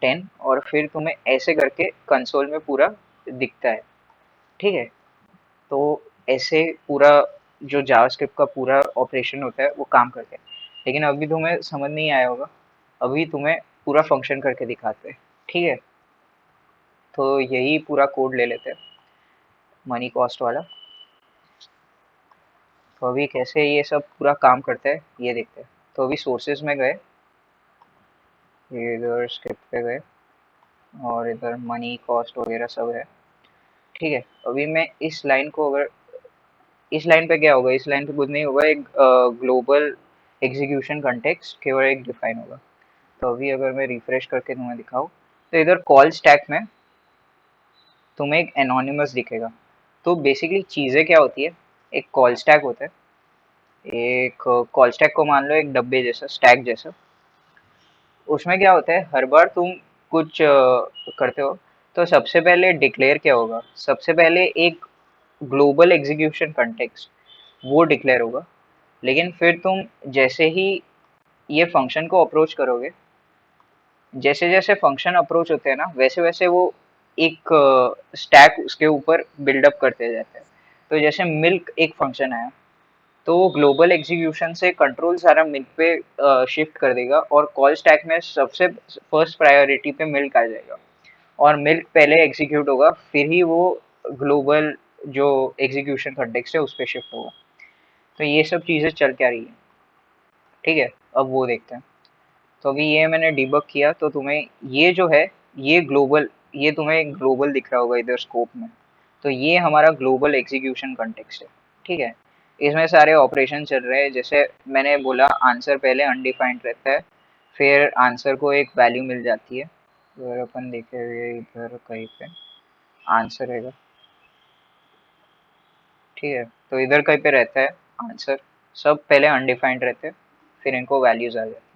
10, और फिर तुम्हें ऐसे करके कंसोल में पूरा दिखता है। ठीक है, तो ऐसे पूरा जो जावास्क्रिप्ट का पूरा ऑपरेशन होता है वो काम करता है, लेकिन अभी तुम्हें समझ नहीं आया होगा, अभी तुम्हें पूरा फंक्शन करके दिखाते हैं। ठीक है, तो यही पूरा कोड ले लेते हैं मनी कॉस्ट वाला। तो अभी कैसे ये सब पूरा काम करता है ये देखते हैं। तो अभी सोर्सेज में गए, ये इधर स्क्रिप्ट पे गए, और इधर मनी कॉस्ट वगैरह सब है। ठीक है, अभी मैं इस लाइन को अगर, इस लाइन पे क्या होगा, इस लाइन पे कुछ नहीं होगा, एक ग्लोबल एग्जीक्यूशन कंटेक्स्ट केवल एक डिफाइन होगा। तो अभी अगर मैं रिफ्रेश करके तुम्हें दिखाऊं, तो इधर कॉल स्टैक में तुम्हें एक एनोनिमस दिखेगा। तो बेसिकली चीज़ें क्या होती है, एक कॉल स्टैक होता है, एक कॉल स्टैक को मान लो एक डब्बे जैसा, स्टैक जैसा। उसमें क्या होता है, हर बार तुम कुछ करते हो तो सबसे पहले डिक्लेयर क्या होगा, सबसे पहले एक ग्लोबल एग्जीक्यूशन कंटेक्स्ट वो डिक्लेयर होगा, लेकिन फिर तुम जैसे ही ये फंक्शन को अप्रोच करोगे, जैसे जैसे फंक्शन अप्रोच होते हैं ना वैसे वैसे वो एक स्टैक उसके ऊपर बिल्डअप करते जाते हैं। तो जैसे मिल्क एक फंक्शन आया, तो वो ग्लोबल एग्जीक्यूशन से कंट्रोल सारा मिल्क पे शिफ्ट कर देगा, और कॉल स्टैक में सबसे फर्स्ट प्रायोरिटी पे मिल्क आ जाएगा, और मिल्क पहले एग्जीक्यूट होगा, फिर ही वो ग्लोबल जो एग्जीक्यूशन कंटेक्स्ट है उस पर शिफ्ट होगा। तो ये सब चीज़ें चल क्या रही है। ठीक है, अब वो देखते हैं। तो अभी ये मैंने डिबग किया, तो तुम्हें ये जो है, ये ग्लोबल, ये तुम्हें ग्लोबल दिख रहा होगा इधर स्कोप में, तो ये हमारा ग्लोबल एग्जीक्यूशन कंटेक्स्ट है। ठीक है, इसमें सारे ऑपरेशन चल रहे हैं, जैसे मैंने बोला आंसर पहले अनडिफाइंड रहता है, फिर आंसर को एक वैल्यू मिल जाती है, अगर अपन देखे हुए इधर कहीं पे आंसर रहेगा। ठीक है, तो इधर कहीं पे रहता है आंसर, सब पहले अनडिफाइंड रहते हैं, फिर इनको वैल्यूज आ जाती है।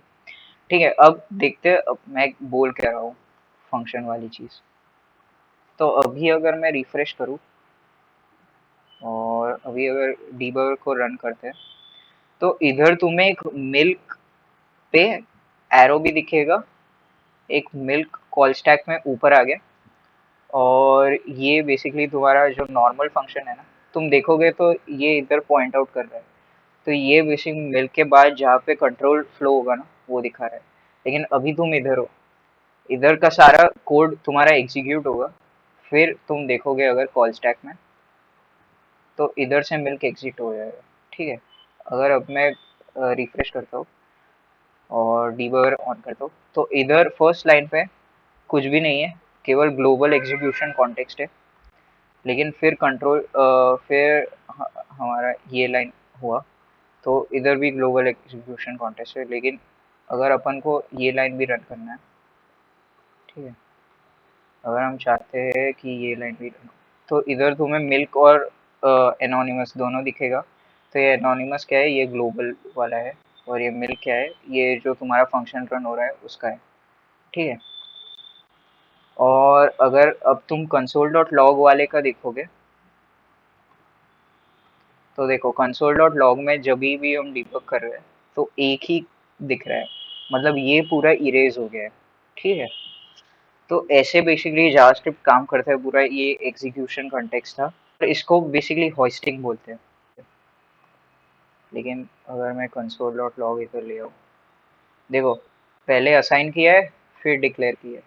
ठीक है, अब देखते हैं अब मैं बोल क्या रहा हूँ फंक्शन वाली चीज। तो अभी अगर मैं रिफ्रेश करूँ और अभी अगर डीबगर को रन करते हैं, तो इधर तुम्हें एक मिल्क पे एरो भी दिखेगा, एक मिल्क कॉल स्टैक में ऊपर आ गया, और ये बेसिकली तुम्हारा जो नॉर्मल फंक्शन है ना, तुम देखोगे तो ये इधर पॉइंट आउट कर रहा है, तो ये बेसिक मिल्क के बाद जहाँ पे कंट्रोल फ्लो होगा ना वो दिखा रहा है। लेकिन अभी तुम इधर हो, इधर का सारा कोड तुम्हारा एग्जीक्यूट होगा, फिर तुम देखोगे अगर कॉल स्टैक में, तो इधर से मिल्क एग्जिट हो जाएगा। ठीक है। अगर अब मैं रिफ्रेश करता हूँ और डीबगर ऑन करता हूँ, तो इधर फर्स्ट लाइन पे कुछ भी नहीं है, केवल ग्लोबल एग्जीक्यूशन कॉन्टेक्स्ट है। लेकिन फिर कंट्रोल फिर हमारा ये लाइन हुआ, तो इधर भी ग्लोबल एग्जीक्यूशन कॉन्टेक्स्ट है। लेकिन अगर अपन को ये लाइन भी रन करना है, ठीक है, अगर हम चाहते हैं कि ये लाइन भी रन हो, तो इधर तुम्हें मिल्क और एनोनिमस दोनों दिखेगा। तो ये एनोनिमस क्या है, ये ग्लोबल वाला है, और ये मिल्क क्या है, ये जो तुम्हारा फंक्शन रन हो रहा है उसका है। ठीक है। और अगर अब तुम कंसोल डॉट लॉग वाले का देखोगे, तो देखो कंसोल डॉट लॉग में जब भी हम डिबग कर रहे हैं, तो एक ही दिख रहा है, मतलब ये पूरा इरेज हो गया है। ठीक है। तो ऐसे बेसिकली जावास्क्रिप्ट काम करता है, पूरा ये एग्जीक्यूशन कॉन्टेक्स्ट था। इसको बेसिकली होस्टिंग बोलते हैं। लेकिन अगर मैं कंसोल डॉट लॉग इधर ले आऊँ, देखो पहले असाइन किया है, फिर डिक्लेयर किया है,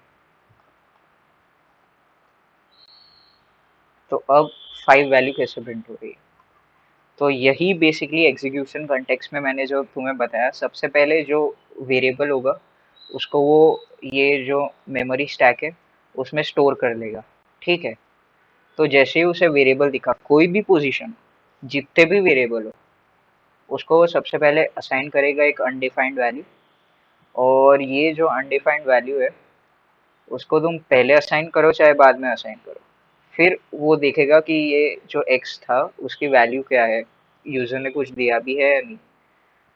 तो अब 5 वैल्यू कैसे प्रिंट हो रही है। तो यही बेसिकली एग्जीक्यूशन कॉन्टेक्स्ट में मैंने जो तुम्हें बताया, सबसे पहले जो वेरिएबल होगा उसको वो ये जो मेमोरी स्टैक है उसमें स्टोर कर लेगा। ठीक है। तो जैसे ही उसे वेरिएबल दिखा, कोई भी पोजीशन, जितने भी वेरिएबल हो, उसको वो सबसे पहले असाइन करेगा एक अनडिफाइंड वैल्यू। और ये जो अनडिफाइंड वैल्यू है, उसको तुम पहले असाइन करो चाहे बाद में असाइन करो, फिर वो देखेगा कि ये जो एक्स था उसकी वैल्यू क्या है, यूजर ने कुछ दिया भी है या नहीं।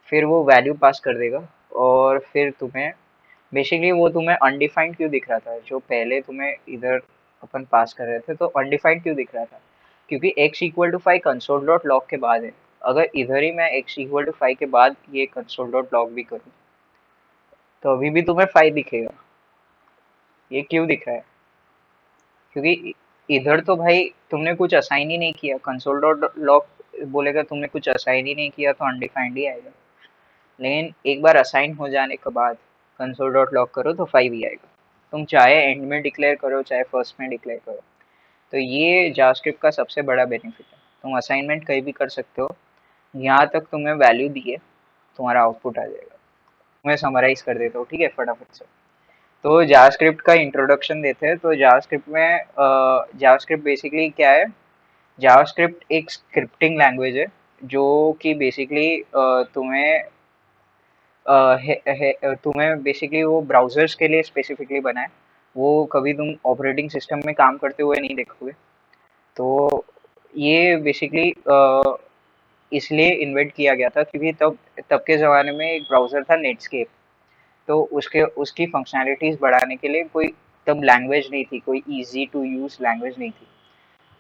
फिर वो वैल्यू पास कर देगा। और फिर तुम्हें बेसिकली वो तुम्हें अनडिफाइंड क्यों दिख रहा था, जो पहले तुम्हें इधर अपन पास कर रहे थे, तो अनडिफाइंड क्यों दिख रहा था, क्योंकि x equal to 5 console dot log के बाद है। अगर इधर ही मैं एक्स इक्वल टू 5 के बाद ये कंसोल डॉट लॉग भी करूँ, तो अभी भी तुम्हें 5 दिखेगा। ये क्यों दिख रहा है, क्योंकि इधर तो भाई तुमने कुछ असाइन ही नहीं किया। कंसोल डॉट लॉग बोलेगा तुमने कुछ असाइन ही नहीं किया, तो अनडिफाइंड ही आएगा। लेकिन एक बार असाइन हो जाने के बाद कंसोल डॉट लॉग करो तो 5 ही आएगा। तुम चाहे एंड में डिक्लेयर करो चाहे फर्स्ट में डिक्लेयर करो। तो ये जावास्क्रिप्ट का सबसे बड़ा बेनिफिट है, तुम असाइनमेंट कहीं भी कर सकते हो। यहाँ तक तुम्हें वैल्यू दिए, तुम्हारा आउटपुट आ जाएगा। मैं समराइज कर देता हूँ, ठीक है, फटाफट से। तो जावास्क्रिप्ट का इंट्रोडक्शन देते हैं। तो जावास्क्रिप्ट में जावास्क्रिप्ट बेसिकली क्या है, जावास्क्रिप्ट एक स्क्रिप्टिंग लैंग्वेज है, जो कि बेसिकली तुम्हें तुम्हें बेसिकली वो ब्राउजर्स के लिए स्पेसिफिकली बना है। वो कभी तुम ऑपरेटिंग सिस्टम में काम करते हुए नहीं देखोगे। तो ये बेसिकली इसलिए इन्वेंट किया गया था क्योंकि तब तब के ज़माने में एक ब्राउज़र था नेटस्केप। तो उसके उसकी फंक्शनैलिटीज़ बढ़ाने के लिए कोई तब लैंग्वेज नहीं थी, कोई ईज़ी टू यूज़ लैंग्वेज नहीं थी।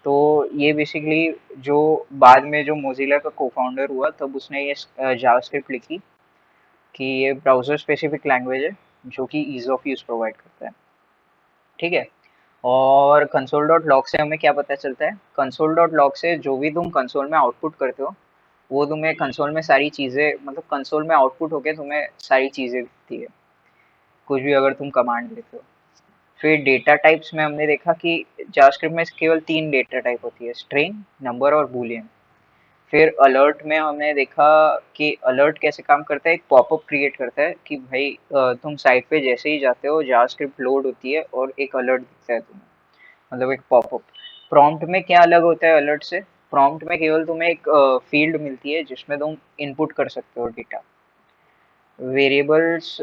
तो ये बेसिकली जो बाद में जो मोज़िला का को-फाउंडर हुआ, तब उसने ये जावास्क्रिप्ट लिखी कि ये ब्राउज़र स्पेसिफिक लैंग्वेज है, जो कि ईज़ ऑफ यूज़ प्रोवाइड करता है। ठीक है। और कंसोल डॉट लॉग से हमें क्या पता चलता है, कंसोल डॉट लॉग से जो भी तुम कंसोल में आउटपुट करते हो, वो तुम्हें कंसोल में सारी चीज़ें, मतलब कंसोल में आउटपुट होके तुम्हें सारी चीज़ें दिखती है, कुछ भी अगर तुम कमांड देते हो। फिर डेटा टाइप्स में हमने देखा कि जावास्क्रिप्ट में केवल 3 डेटा टाइप होती है, स्ट्रिंग, नंबर और बूलियन। फिर अलर्ट में हमने देखा कि अलर्ट कैसे काम करता है, एक पॉपअप क्रिएट करता है कि भाई तुम साइट पे जैसे ही जाते हो, जावास्क्रिप्ट लोड होती है और एक अलर्ट दिखता है तुम्हें, मतलब एक पॉपअप। प्रॉम्प्ट में क्या अलग होता है अलर्ट से, प्रॉम्प्ट में केवल तुम्हें एक फील्ड मिलती है जिसमें तुम इनपुट कर सकते हो डेटा। वेरिएबल्स,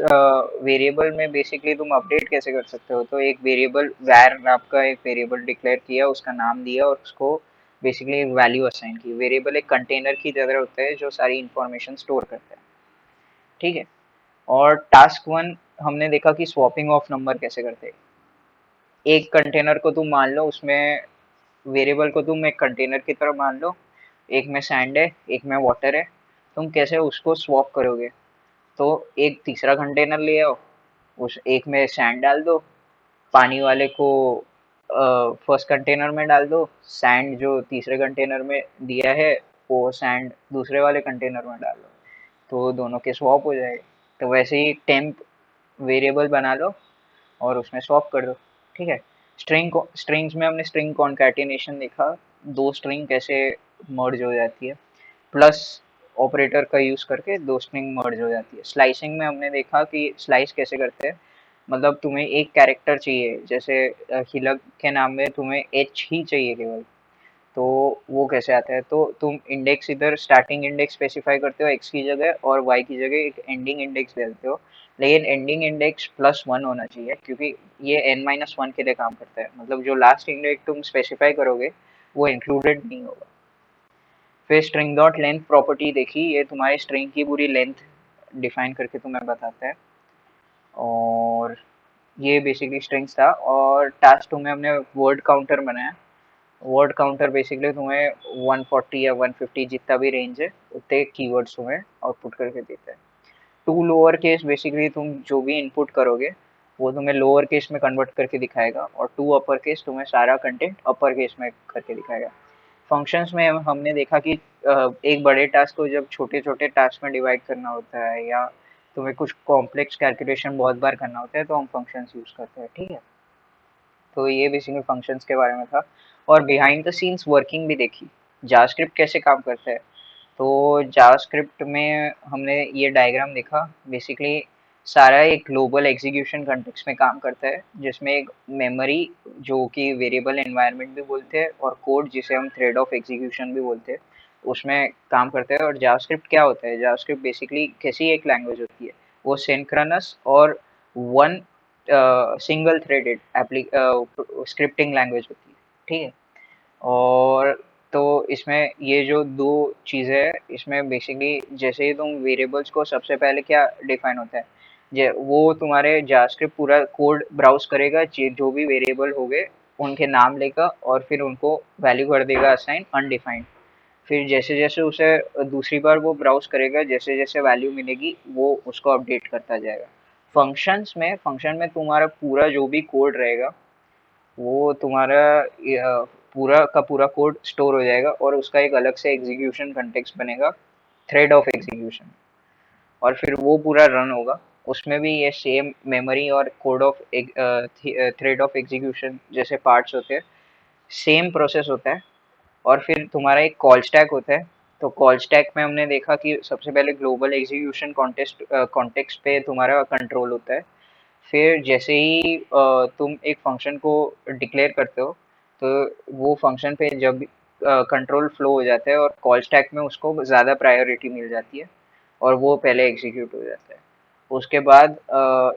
वेरिएबल में बेसिकली तुम अपडेट कैसे कर सकते हो, तो एक वेरिएबल वैर नाम का एक वेरिएबल डिक्लेयर किया, उसका नाम दिया और उसको बेसिकली एक वैल्यू असाइन की। वेरिएबल एक कंटेनर की तरह होता है जो सारी इंफॉर्मेशन स्टोर करता है। ठीक है। और टास्क वन हमने देखा कि स्वैपिंग ऑफ नंबर कैसे करते हैं। एक कंटेनर को तुम मान लो, उसमें वेरिएबल को तुम एक कंटेनर की तरह मान लो, एक में सैंड है एक में वाटर है, तुम कैसे उसको स्वैप करोगे, तो एक तीसरा कंटेनर ले आओ, उस एक में सैंड डाल दो, पानी वाले को फर्स्ट कंटेनर में डाल दो, सैंड जो तीसरे कंटेनर में दिया है वो सैंड दूसरे वाले कंटेनर में डाल दो, तो दोनों के स्वैप हो जाएगा। तो वैसे ही टेम्प वेरिएबल बना लो और उसमें स्वैप कर दो। ठीक है। स्ट्रिंग्स में हमने स्ट्रिंग कॉन्कैटिनेशन देखा, दो स्ट्रिंग कैसे मर्ज हो जाती है, प्लस ऑपरेटर का यूज करके दो स्ट्रिंग मर्ज हो जाती है। स्लाइसिंग में हमने देखा कि स्लाइस कैसे करते हैं, मतलब तुम्हें एक कैरेक्टर चाहिए, जैसे हिलक के नाम में तुम्हें एच ही चाहिए केवल, तो वो कैसे आता है, तो तुम इंडेक्स इधर स्टार्टिंग इंडेक्स स्पेसिफाई करते हो एक्स की जगह और वाई की जगह एक एंडिंग इंडेक्स देते हो, लेकिन एंडिंग इंडेक्स +1 होना चाहिए क्योंकि ये n-1 के लिए काम करता है, मतलब जो लास्ट इंडेक्स तुम स्पेसिफाई करोगे वो इंक्लूडेड नहीं होगा। फिर स्ट्रिंग डॉट लेंथ प्रॉपर्टी देखी, ये तुम्हारे स्ट्रिंग की पूरी लेंथ डिफाइन करके तुम्हें बताता है। और ये बेसिकली स्ट्रिंग्स था। और टास्क 2 में हमने वर्ड काउंटर बनाया। वर्ड काउंटर बेसिकली तुम्हें 140 या 150 जितना भी रेंज है उतने कीवर्ड्स तुम्हें आउटपुट करके देता है। टू लोअर केस बेसिकली तुम जो भी इनपुट करोगे वो तुम्हें लोअर केस में कन्वर्ट करके दिखाएगा, और टू अपर केस तुम्हें सारा कंटेंट अपर केस में करके दिखाएगा। फंक्शंस में हमने देखा कि एक बड़े टास्क को जब छोटे छोटे टास्क में डिवाइड करना होता है या तुम्हें कुछ कॉम्प्लेक्स कैलकुलेशन बहुत बार करना होता है तो हम फंक्शंस यूज करते हैं, ठीक है। तो ये बेसिकली फंक्शंस के बारे में था। और बिहाइंड द सीन्स वर्किंग भी देखी, जावास्क्रिप्ट कैसे काम करता है। तो जावास्क्रिप्ट में हमने ये डायग्राम देखा, बेसिकली सारा एक ग्लोबल एग्जीक्यूशन कंटेक्स्ट में काम करता है, जिसमें एक मेमोरी जो कि वेरिएबल एनवायरनमेंट भी बोलते हैं और कोड जिसे हम थ्रेड ऑफ एग्जीक्यूशन भी बोलते हैं उसमें काम करते हैं। और जावास्क्रिप्ट क्या होता है, जावास्क्रिप्ट बेसिकली कैसी एक लैंग्वेज होती है, वो सिंक्रोनस और one single threaded scripting language होती है, ठीक है। और तो इसमें ये जो दो चीज़ें हैं, इसमें बेसिकली जैसे ही तुम वेरिएबल्स को, सबसे पहले क्या डिफाइन होता है, वो तुम्हारे जावास्क्रिप्ट पूरा कोड ब्राउज करेगा, जो भी वेरिएबल हो गए उनके नाम लेगा और फिर उनको वैल्यू कर देगा असाइन अनडिफाइंड। फिर जैसे जैसे उसे दूसरी बार वो ब्राउज करेगा, जैसे जैसे वैल्यू मिलेगी वो उसको अपडेट करता जाएगा। फंक्शन में तुम्हारा पूरा जो भी कोड रहेगा वो तुम्हारा पूरा का पूरा कोड स्टोर हो जाएगा और उसका एक अलग से एग्जीक्यूशन कंटेक्स्ट बनेगा, थ्रेड ऑफ एग्जीक्यूशन, और फिर वो पूरा रन होगा। उसमें भी ये सेम मेमोरी और code of thread of execution जैसे पार्ट्स होते हैं, सेम प्रोसेस होता है। और फिर तुम्हारा एक कॉल स्टैक होता है। तो कॉल स्टैक में हमने देखा कि सबसे पहले ग्लोबल एग्जीक्यूशन कॉन्टेक्स्ट पे तुम्हारा कंट्रोल होता है। फिर जैसे ही तुम एक फंक्शन को डिक्लेयर करते हो तो वो फंक्शन पे जब कंट्रोल फ्लो हो जाता है और कॉल स्टैक में उसको ज़्यादा प्रायोरिटी मिल जाती है और वो पहले एग्जीक्यूट हो जाता है। उसके बाद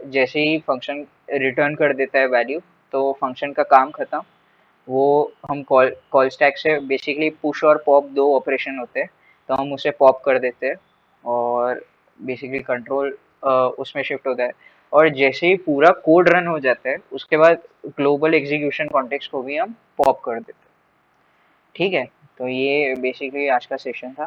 जैसे ही फंक्शन रिटर्न कर देता है वैल्यू, तो फंक्शन का काम खत्म। वो हम कॉल कॉल स्टैक से बेसिकली पुश और पॉप दो ऑपरेशन होते हैं, तो हम उसे पॉप कर देते हैं और बेसिकली कंट्रोल उसमें शिफ्ट होता है। और जैसे ही पूरा कोड रन हो जाता है उसके बाद ग्लोबल एग्जीक्यूशन कॉन्टेक्स्ट को भी हम पॉप कर देते हैं, ठीक है। तो ये बेसिकली आज का सेशन था।